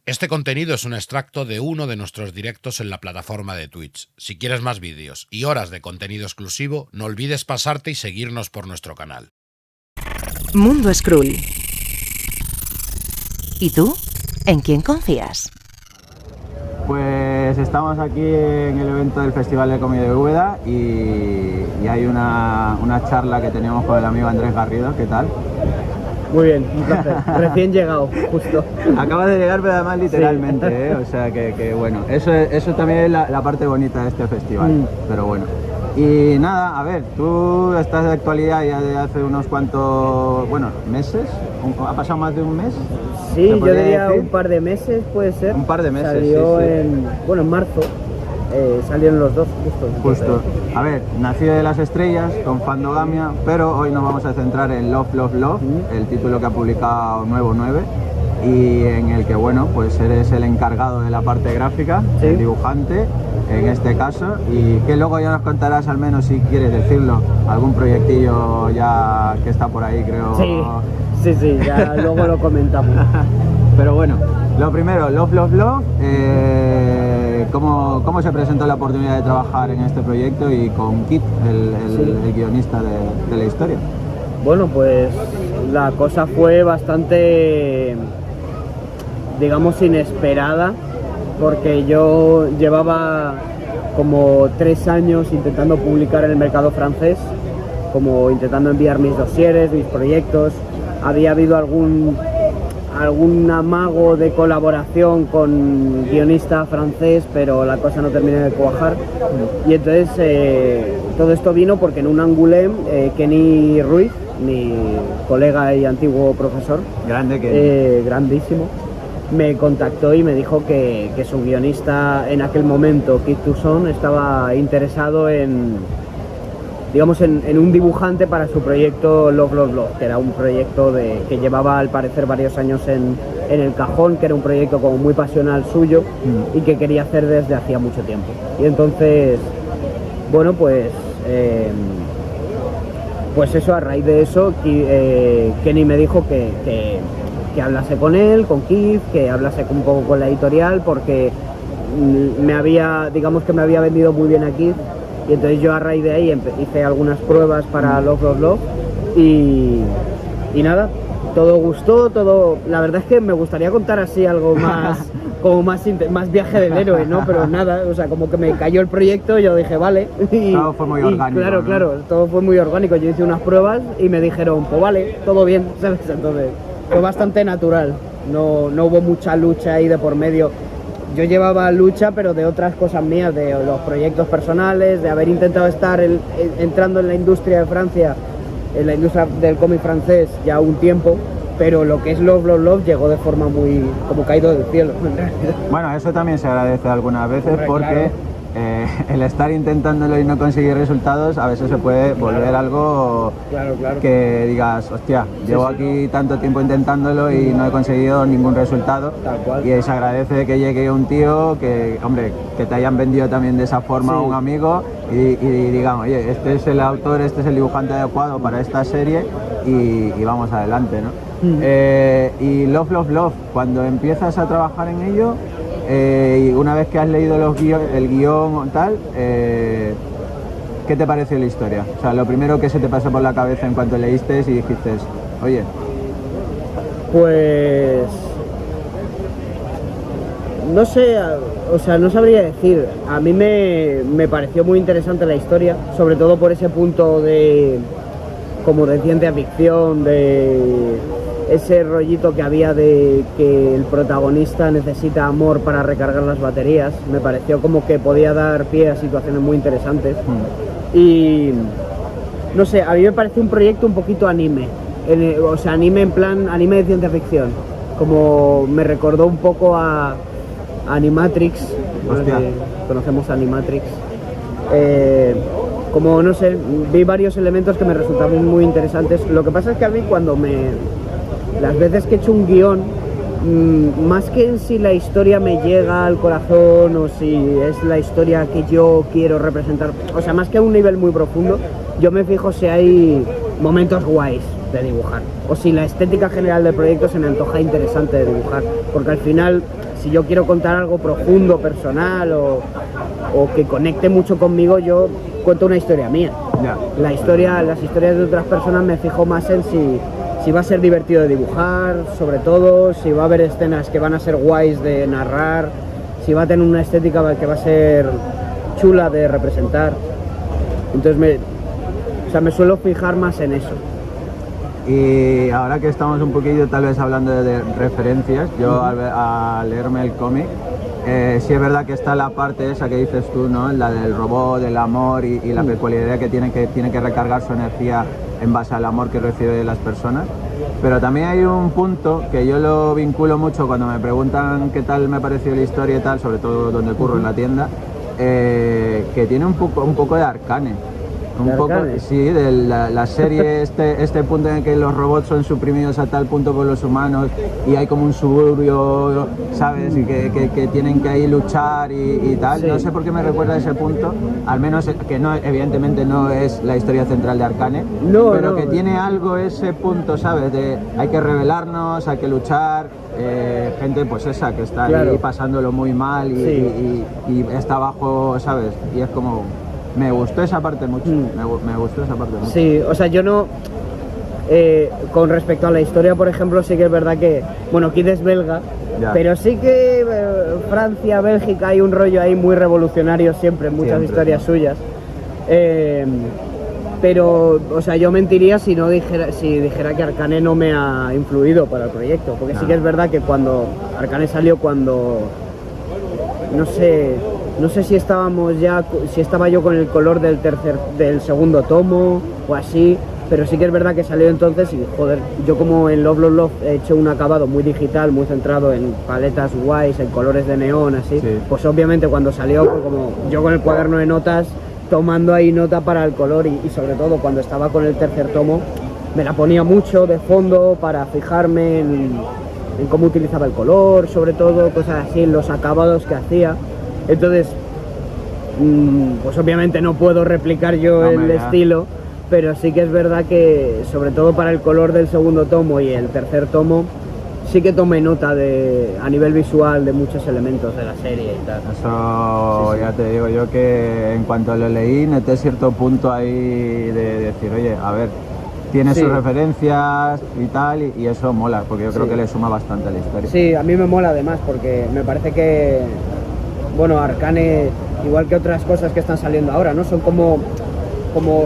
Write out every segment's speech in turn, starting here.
Este contenido es un extracto de uno de nuestros directos en la plataforma de Twitch. Si quieres más vídeos y horas de contenido exclusivo, no olvides pasarte y seguirnos por nuestro canal. Mundo Skrull. ¿Y tú? ¿En quién confías? Pues estamos aquí en el evento del Festival de Cómic de Úbeda y hay una charla que tenemos con el amigo Andrés Garrido. ¿Qué tal? Muy bien, un placer. Recién llegado, justo. Acabas de llegar, pero además literalmente, sí. O sea que bueno, eso también es la parte bonita de este festival, pero bueno. Y nada, a ver, tú estás de actualidad ya de hace unos cuantos, meses. ¿Ha pasado más de un mes? Sí, yo diría decir? Un par de meses, puede ser. Un par de meses, Salió sí. en marzo. Salieron los dos, justo. A ver, Nacido de las Estrellas con Fandogamia, pero hoy nos vamos a centrar en Love, Love, Love, el título que ha publicado Nuevo 9 y en el que, bueno, pues eres el encargado de la parte gráfica, ¿sí? El dibujante en este caso, y que luego ya nos contarás, al menos si quieres decirlo, algún proyectillo ya que está por ahí, creo. Sí, ya luego lo comentamos. Pero bueno, lo primero, Love, Love, Love. ¿Cómo se presentó la oportunidad de trabajar en este proyecto y con Kit, el guionista de la historia? Bueno, pues la cosa fue bastante, digamos, inesperada, porque yo llevaba como 3 años intentando publicar en el mercado francés, como intentando enviar mis dosieres, mis proyectos. Había habido algún amago de colaboración con guionista francés, pero la cosa no terminó de cuajar. Y entonces todo esto vino porque en un Angoulême, Kenny Ruiz, mi colega y antiguo profesor, grandísimo, me contactó y me dijo que su guionista en aquel momento, Kit Toussaint, estaba interesado en un dibujante para su proyecto Love, Love, Love, que era un proyecto que llevaba al parecer varios años en el cajón, que era un proyecto como muy pasional suyo y que quería hacer desde hacía mucho tiempo. Y entonces, bueno, pues eso, a raíz de eso, Kenny me dijo que hablase con él, con Keith, que hablase un poco con la editorial, porque me había vendido muy bien a Keith. Y entonces yo a raíz de ahí hice algunas pruebas para Love, Love, Love y nada, todo gustó, todo. La verdad es que me gustaría contar así algo más, como más viaje del héroe, ¿no? Pero nada, o sea, como que me cayó el proyecto y yo dije, vale. Todo fue muy orgánico. Claro, todo fue muy orgánico. Yo hice unas pruebas y me dijeron, pues vale, todo bien, ¿sabes? Entonces fue bastante natural, no hubo mucha lucha ahí de por medio. Yo llevaba lucha, pero de otras cosas mías, de los proyectos personales, de haber intentado estar entrando en la industria de Francia, en la industria del cómic francés ya un tiempo, pero lo que es Love, Love, Love llegó de forma muy como caído del cielo. Bueno, eso también se agradece algunas veces porque el estar intentándolo y no conseguir resultados a veces se puede volver algo que digas, hostia, llevo aquí tanto tiempo intentándolo y no he conseguido ningún resultado. Y se agradece que llegue un tío que te hayan vendido también de esa forma a un amigo y digamos, oye, este es el autor, este es el dibujante adecuado para esta serie y vamos adelante, ¿no? Y Love, Love, Love, cuando empiezas a trabajar en ello, y una vez que has leído el guión o tal, ¿qué te pareció la historia? O sea, lo primero que se te pasó por la cabeza en cuanto leíste y dijiste, oye... Pues... no sé, o sea, no sabría decir. A mí me pareció muy interesante la historia, sobre todo por ese punto como de ciencia ficción, de ese rollito que había de que el protagonista necesita amor para recargar las baterías. Me pareció como que podía dar pie a situaciones muy interesantes. Y no sé, a mí me parece un proyecto un poquito anime, o sea, anime en plan anime de ciencia ficción, como me recordó un poco a Animatrix. Conocemos a Animatrix. Como no sé, vi varios elementos que me resultaban muy interesantes. Lo que pasa es que a mí las veces que he hecho un guión, más que en si la historia me llega al corazón o si es la historia que yo quiero representar, o sea, más que a un nivel muy profundo, yo me fijo si hay momentos guays de dibujar o si la estética general del proyecto se me antoja interesante de dibujar, porque al final si yo quiero contar algo profundo, personal o que conecte mucho conmigo, yo cuento una historia mía. Ya. Las historias de otras personas me fijo más en si va a ser divertido de dibujar, sobre todo, si va a haber escenas que van a ser guays de narrar, si va a tener una estética que va a ser chula de representar. Entonces me suelo fijar más en eso. Y ahora que estamos un poquillo tal vez hablando de referencias, yo al leerme el cómic, sí es verdad que está la parte esa que dices tú, ¿no? La del robot, del amor y la peculiaridad que tiene que recargar su energía en base al amor que recibe de las personas. Pero también hay un punto que yo lo vinculo mucho cuando me preguntan qué tal me ha parecido la historia y tal, sobre todo donde curro en la tienda, que tiene un poco de Arcane. Un poco, sí, de la serie, este punto en el que los robots son suprimidos a tal punto por los humanos y hay como un suburbio, ¿sabes? Y que tienen que ahí luchar y tal. Sí. No sé por qué me recuerda a ese punto, al menos que no, evidentemente no es la historia central de Arcane, pero que tiene algo ese punto, ¿sabes? De hay que rebelarnos, hay que luchar, gente pues esa que está ahí pasándolo muy mal y está abajo, ¿sabes? Y es como... Me gustó esa parte mucho, me gustó esa parte mucho. Sí, o sea, yo no... con respecto a la historia, por ejemplo, sí que es verdad que... Bueno, Kid es belga, pero sí que Francia, Bélgica, hay un rollo ahí muy revolucionario siempre, en muchas historias suyas. Pero, o sea, yo mentiría si dijera que Arcane no me ha influido para el proyecto, porque sí que es verdad que cuando Arcane salió, no sé si estaba yo con el color del segundo tomo o así, pero sí que es verdad que salió entonces y joder, yo como en Love Love Love he hecho un acabado muy digital, muy centrado en paletas guays, en colores de neón, así, pues obviamente cuando salió, pues como yo con el cuaderno de notas, tomando ahí nota para el color y sobre todo cuando estaba con el tercer tomo, me la ponía mucho de fondo para fijarme en cómo utilizaba el color, sobre todo, cosas así, en los acabados que hacía. Entonces, pues obviamente no puedo replicar yo el estilo, pero sí que es verdad que, sobre todo para el color del segundo tomo y el tercer tomo, sí que tomé nota a nivel visual de muchos elementos de la serie y tal. Eso ya te digo yo que en cuanto lo leí, noté cierto punto ahí de decir, oye, a ver, tiene sus referencias y tal, y eso mola, porque yo creo que le suma bastante a la historia. Sí, a mí me mola además, porque me parece que... Bueno, Arcane, igual que otras cosas que están saliendo ahora, ¿no? Son como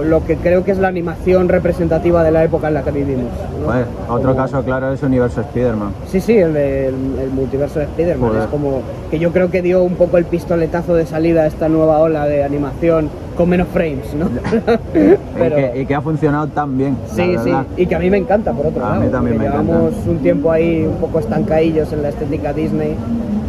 lo que creo que es la animación representativa de la época en la que vivimos, ¿no? Pues, otro caso claro es Universo Spider-Man. Sí, el multiverso de Spider-Man. Es como que yo creo que dio un poco el pistoletazo de salida a esta nueva ola de animación con menos frames, ¿no? Y que ha funcionado tan bien. Sí, y que a mí me encanta, por otro lado. A mí también me encanta. Llevamos un tiempo ahí un poco estancadillos en la estética Disney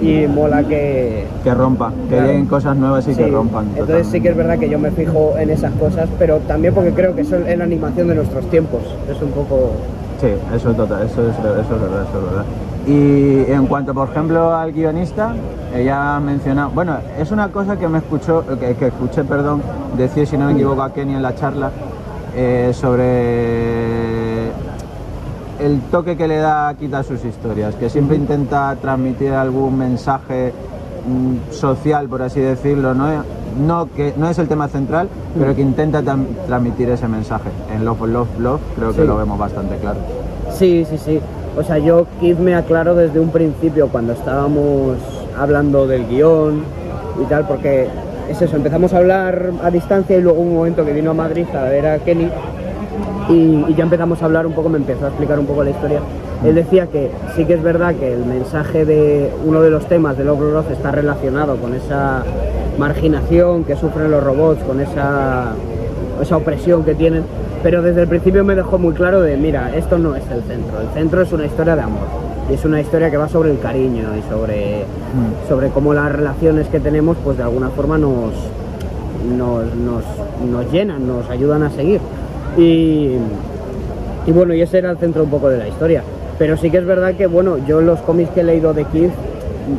y mola que rompa, que lleguen cosas nuevas y que rompan. Entonces totalmente. sí que es verdad que yo me fijo en esas cosas, pero también porque creo que es la animación de nuestros tiempos. Es un poco... Sí, eso es verdad, eso es verdad. Y en cuanto, por ejemplo, al guionista, ella ha mencionado, bueno, es una cosa que escuché, decir, si no me equivoco, a Kenny en la charla, sobre el toque que le da Kid a sus historias, que siempre intenta transmitir algún mensaje social, por así decirlo, que no es el tema central, pero que intenta transmitir ese mensaje. En Love, Love, Love creo que lo vemos bastante claro. Sí. O sea, yo Kid me aclaro desde un principio cuando estábamos hablando del guión y tal, porque es eso, empezamos a hablar a distancia y luego un momento que vino a Madrid a ver a Kenny y ya empezamos a hablar un poco, me empezó a explicar un poco la historia. Él decía que sí que es verdad que el mensaje de uno de los temas de Love Love Love está relacionado con esa marginación que sufren los robots, con esa opresión que tienen, pero desde el principio me dejó muy claro de, mira, esto no es el centro es una historia de amor, y es una historia que va sobre el cariño y sobre cómo las relaciones que tenemos pues de alguna forma nos llenan, nos ayudan a seguir, y bueno, y ese era el centro un poco de la historia. Pero sí que es verdad que, bueno, yo los cómics que he leído de Kid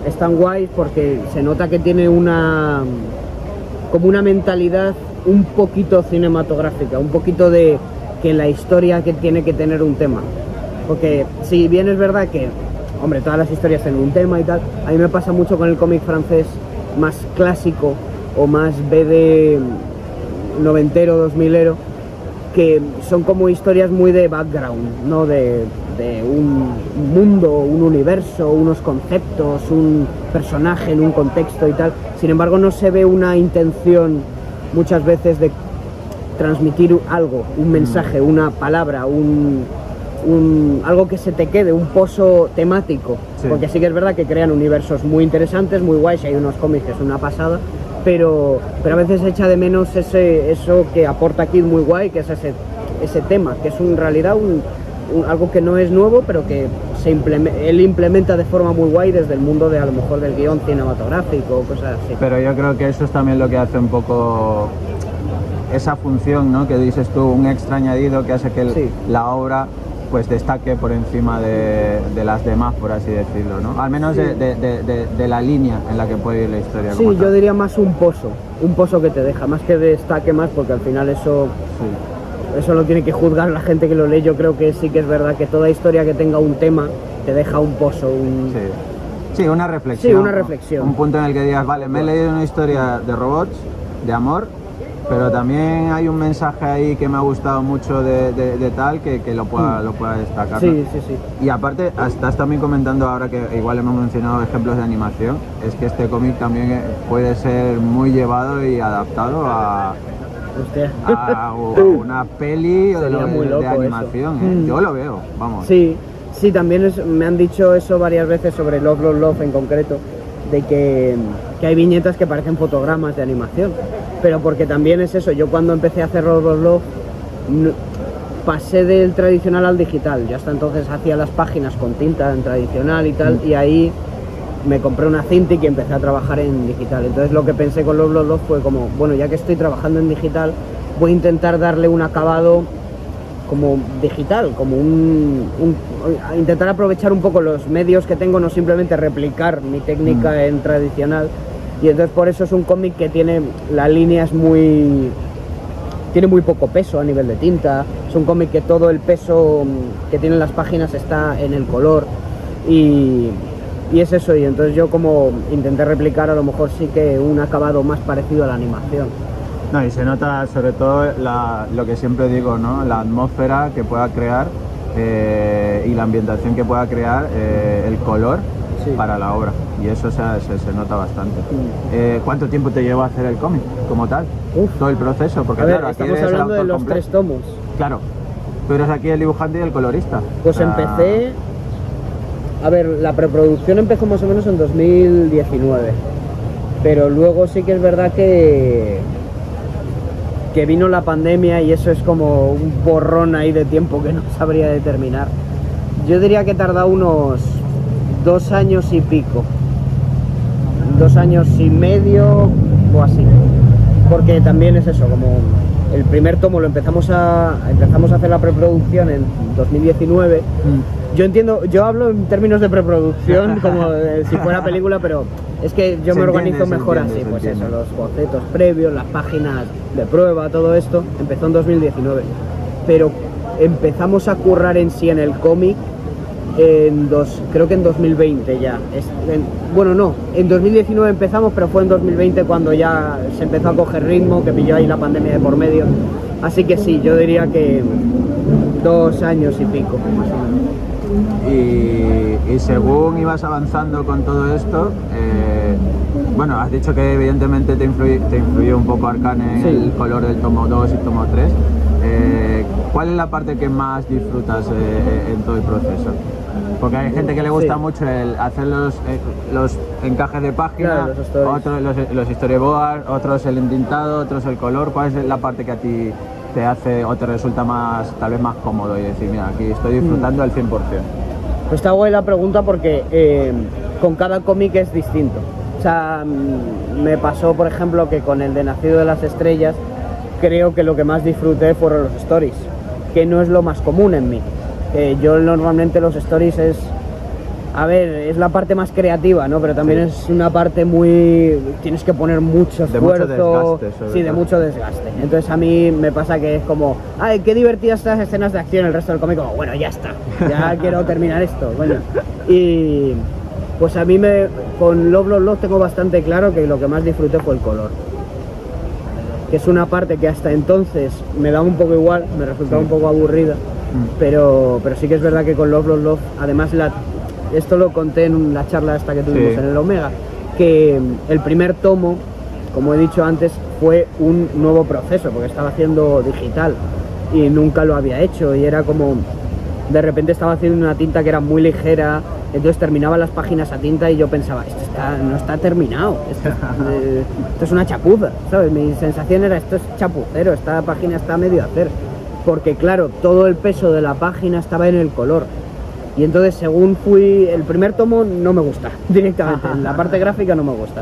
están guays porque se nota que tiene como una mentalidad un poquito cinematográfica, un poquito de que la historia que tiene que tener un tema. Porque si bien es verdad que hombre, todas las historias tienen un tema y tal. A mí me pasa mucho con el cómic francés más clásico o más BD noventero, 2000ero, que son como historias muy de background, ¿no? De un mundo, un universo, unos conceptos, un personaje en un contexto y tal. Sin embargo, no se ve una intención muchas veces de transmitir algo, un mensaje, una palabra, algo que se te quede, un pozo temático. Sí. Porque sí que es verdad que crean universos muy interesantes, muy guays, hay unos cómics que es una pasada, pero a veces se echa de menos eso que aporta Kid muy guay, que es ese tema, que es en realidad algo que no es nuevo, pero que él implementa de forma muy guay desde el mundo de, a lo mejor, del guión cinematográfico o cosas así. Pero yo creo que eso es también lo que hace un poco esa función, ¿no? Que dices tú, un extra añadido que hace que la obra pues destaque por encima de las demás, por así decirlo, ¿no? Al menos de la línea en la que puede ir la historia. Sí, yo diría más un pozo que te deja, más que destaque más, porque al final eso lo tiene que juzgar la gente que lo lee. Yo creo que sí que es verdad que toda historia que tenga un tema te deja un pozo, Sí, una reflexión. Sí, una reflexión. Un punto en el que digas, vale, me he leído una historia de robots, de amor, pero también hay un mensaje ahí que me ha gustado mucho de tal que lo pueda destacar. Sí, ¿no? sí. Y aparte, estás también comentando ahora que igual hemos mencionado ejemplos de animación, es que este cómic también puede ser muy llevado y adaptado a una peli de animación. Yo lo veo, vamos. Sí, también me han dicho eso varias veces sobre Love, Love, Love en concreto, de que hay viñetas que parecen fotogramas de animación, pero porque también es eso. Yo cuando empecé a hacer Love, Love, Love pasé del tradicional al digital. Yo hasta entonces hacía las páginas con tinta en tradicional y tal, y ahí me compré una Cintiq y empecé a trabajar en digital. Entonces lo que pensé con Love, Love, Love fue como, bueno, ya que estoy trabajando en digital, voy a intentar darle un acabado como digital, como intentar aprovechar un poco los medios que tengo, no simplemente replicar mi técnica en tradicional. Y entonces por eso es un cómic que tiene muy poco peso a nivel de tinta. Es un cómic que todo el peso que tienen las páginas está en el color y es eso. Y entonces yo como intenté replicar a lo mejor sí que un acabado más parecido a la animación. No, y se nota sobre todo lo que siempre digo, ¿no? La atmósfera que pueda crear y la ambientación que pueda crear el color para la obra, y eso se nota bastante. ¿Cuánto tiempo te llevó a hacer el cómic como tal? Todo el proceso, porque claro, estamos hablando de los 3 tomos. Claro, tú eres aquí el dibujante y el colorista. Pues empecé, a ver, la preproducción empezó más o menos en 2019, pero luego sí que es verdad que vino la pandemia y eso es como un borrón ahí de tiempo que no sabría determinar. Yo diría que he tardado unos 2 años y pico, 2 años y medio o así, porque también es eso, como el primer tomo lo empezamos a hacer la preproducción en 2019. Yo hablo en términos de preproducción como si fuera película, pero es que yo me organizo mejor así, pues eso, los bocetos previos, las páginas de prueba, todo esto empezó en 2019, pero empezamos a currar en sí en el cómic creo que en 2020 ya. En 2019 empezamos, pero fue en 2020 cuando ya se empezó a coger ritmo, que pilló ahí la pandemia de por medio. Así que sí, yo diría que 2 años y pico, más o menos. Y según ibas avanzando con todo esto, bueno, has dicho que evidentemente te influyó un poco Arcane en el color del tomo 2 y tomo 3. ¿Cuál es la parte que más disfrutas en todo el proceso? Porque hay gente que le gusta mucho el hacer los encajes de página, otros los storyboards, otros el entintado, otros el color. ¿Cuál es la parte que a ti te hace o te resulta tal vez más cómodo y decir, mira, aquí estoy disfrutando al 100%? Pues está guay la pregunta porque con cada cómic es distinto. O sea, me pasó, por ejemplo, que con el de Nacido de las Estrellas, creo que lo que más disfruté fueron los stories, que no es lo más común en mí. Yo normalmente los stories es A ver, es la parte más creativa, ¿no? Pero también es una parte muy... Tienes que poner mucho esfuerzo. De mucho desgaste, sí, de mucho desgaste. Entonces a mí me pasa que es como, ay, qué divertidas estas escenas de acción, el resto del cómic como, bueno, ya está, ya quiero terminar esto, coño. Y pues a mí con Love, Love, Love tengo bastante claro que lo que más disfruté fue el color. Que es una parte que hasta entonces me daba un poco igual, me resultaba un poco aburrida, pero sí que es verdad que con Love, Love, Love, además esto lo conté en la charla esta que tuvimos en el Omega, que el primer tomo, como he dicho antes, fue un nuevo proceso, porque estaba haciendo digital y nunca lo había hecho, y era como, de repente estaba haciendo una tinta que era muy ligera, entonces terminaba las páginas a tinta y yo pensaba, no está terminado, esto es una chapuza, ¿sabes? Mi sensación era, esto es chapucero, esta página está medio a hacer, porque claro, todo el peso de la página estaba en el color. Y entonces según el primer tomo no me gusta directamente, la parte gráfica no me gusta,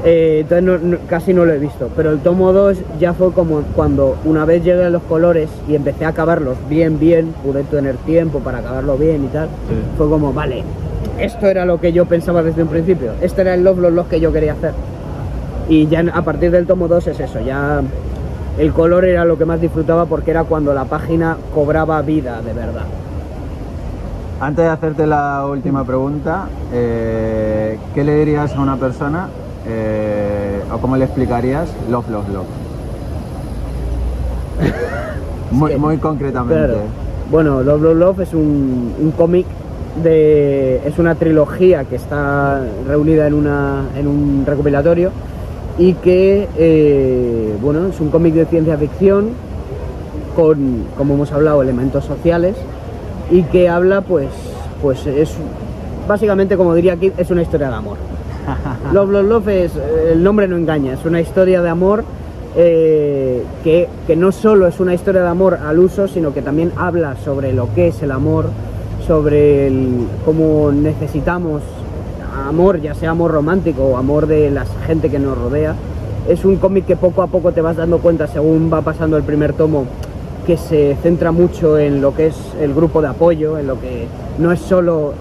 entonces casi no lo he visto, pero el tomo 2 ya fue como cuando una vez llegué a los colores y empecé a acabarlos bien, pude tener tiempo para acabarlo bien y tal, fue como, vale, esto era lo que yo pensaba desde un principio, este era el Love, Love, Love que yo quería hacer, y ya a partir del tomo 2 es eso, ya el color era lo que más disfrutaba porque era cuando la página cobraba vida de verdad. Antes de hacerte la última pregunta, ¿qué le dirías a una persona o cómo le explicarías Love, Love, Love? Muy concretamente. Claro. Bueno, Love, Love, Love es un cómic, es una trilogía que está reunida en un recopilatorio y que, bueno, es un cómic de ciencia ficción con, como hemos hablado, elementos sociales, y que habla, pues es básicamente, como diría aquí, es una historia de amor. Love, Love, Love el nombre no engaña, es una historia de amor que no solo es una historia de amor al uso, sino que también habla sobre lo que es el amor, sobre cómo necesitamos amor, ya sea amor romántico o amor de la gente que nos rodea. Es un cómic que poco a poco te vas dando cuenta según va pasando el primer tomo, que se centra mucho en lo que es el grupo de apoyo, en lo que no es solo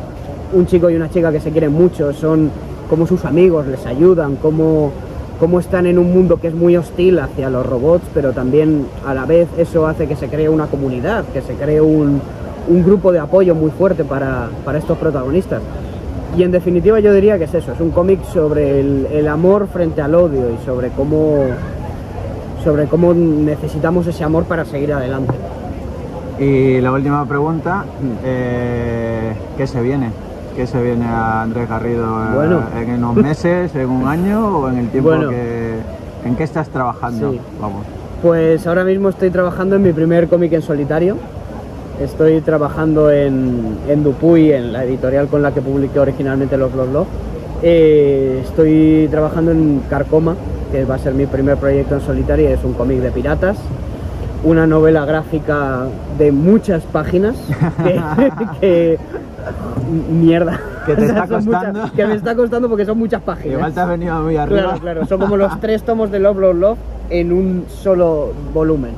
un chico y una chica que se quieren mucho, son como sus amigos les ayudan, cómo están en un mundo que es muy hostil hacia los robots, pero también a la vez eso hace que se cree una comunidad, que se cree un grupo de apoyo muy fuerte para estos protagonistas. Y en definitiva yo diría que es eso, es un cómic sobre el amor frente al odio y sobre cómo necesitamos ese amor para seguir adelante. Y la última pregunta, ¿qué se viene? ¿Qué se viene a Andrés Garrido en unos meses, en un año o en el tiempo en qué estás trabajando? Sí. Vamos. Pues ahora mismo estoy trabajando en mi primer cómic en solitario. Estoy trabajando en Dupuy, en la editorial con la que publiqué originalmente Love, Love, Love. Estoy trabajando en Carcoma, que va a ser mi primer proyecto en solitario, es un cómic de piratas, una novela gráfica de muchas páginas, que mierda, que te está costando. Que me está costando porque son muchas páginas. Igual te has venido muy arriba. Claro, son como los 3 tomos de Love, Love, Love en un solo volumen.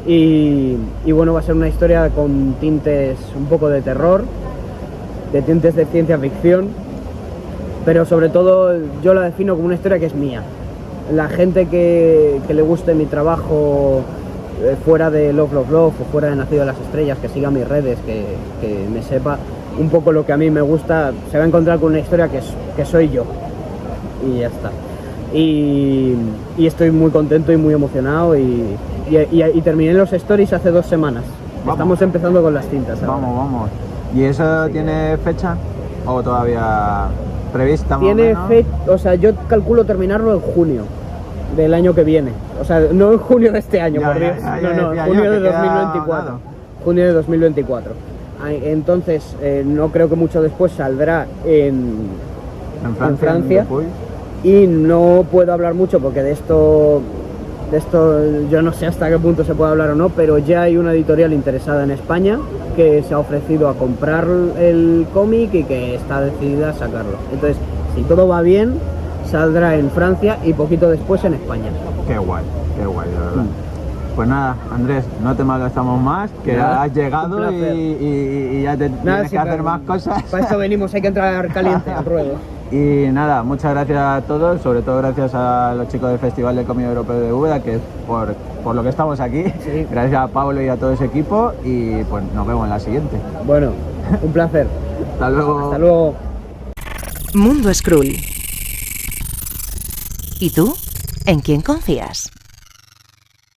Y bueno, va a ser una historia con tintes un poco de terror, de tintes de ciencia ficción, pero sobre todo yo la defino como una historia que es mía. La gente que le guste mi trabajo fuera de Love, Love, Love o fuera de Nacido de las Estrellas, que siga mis redes, que me sepa un poco lo que a mí me gusta, se va a encontrar con una historia que soy yo. Y ya está. Y estoy muy contento y muy emocionado y terminé los stories hace 2 semanas. Vamos. Estamos empezando con las tintas ahora. Vamos. ¿Y eso tiene fecha o todavía prevista? Tiene fecha, o sea, yo calculo terminarlo en junio del año que viene. O sea, no en junio de este año, por Dios. No, junio de 2024. Junio de 2024. Entonces, no creo que mucho después saldrá en Francia. Y no puedo hablar mucho porque de esto yo no sé hasta qué punto se puede hablar o no, pero ya hay una editorial interesada en España que se ha ofrecido a comprar el cómic y que está decidida a sacarlo. Entonces, si todo va bien, saldrá en Francia y poquito después en España. Qué guay, de verdad. Pues nada, Andrés, no te malgastamos más, que Nada, has llegado un placer. y ya te tienes que hacer más cosas. Para esto venimos, hay que entrar caliente al ruedo. Y nada, muchas gracias a todos, sobre todo gracias a los chicos del Festival de Cómic Europeo de Úbeda, que es por lo que estamos aquí. Sí. Gracias a Pablo y a todo ese equipo y pues nos vemos en la siguiente. Bueno, un placer. Hasta luego. Hasta luego. Mundo Skrull. ¿Y tú? ¿En quién confías?